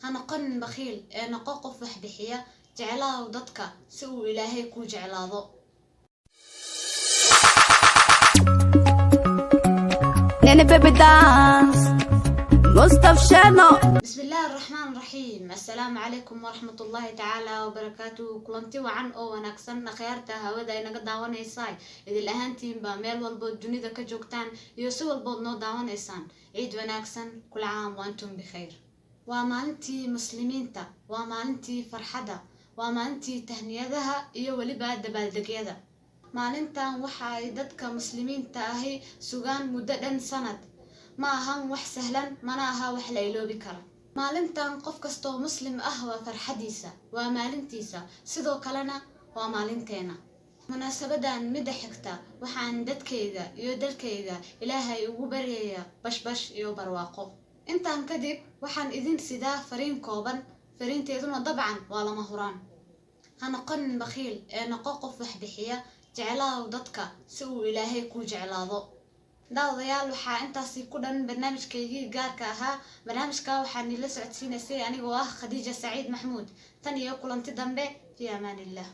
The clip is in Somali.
هنقن بخيل نقاق فحبحية جعلاه ضدك سوء إلهي كو جعلاضو Nene baby dance Mustafa Shano بسم الله الرحمن الرحيم. السلام عليكم ورحمة الله تعالى وبركاته. كلنتي وعن أو ونكسن خيارته هودا إنك داون إيساي إذا الأهانتين بميل والبود جنيدا كجوكتان يوسو البود نو داون إيسان عيد ونكسن كل عام وأنتم بخير. ومالنتي مسلمين تا ومالنتي فرحدا ومالنتي تهنيدها إيو ولبا دبالدقيدا maalintan waxa ay dadka muslimiinta ahi sugaan muddo dhan sanad ma ahan wax sahlan mana aha wax la iloobi karo maalintan qof kasto muslim ah waa farxadiisa waa maalintiisa sidoo kalena waa maalinteena munaasabadan mid xigta waxaan dadkayga iyo dalkayga ilaahay ugu baryayaa bashbash iyo barwaaqo intaan kadib waxaan idin sidaa fariin kooban fariinteeduna dabcan waa lama huraan hanaqan bakhiil noqo qof wax bixiya جعلاه ضدك سوء إلهي كو جعلاضو داوديال waxaa intaasi ku dhan barnaamijkeygii gaarka ahaa barnaamijka waxaan ila socodsiinaysay anigoo ah Khadija Saciid Maxmuud tan iyo kulanti dambe fi amaan illah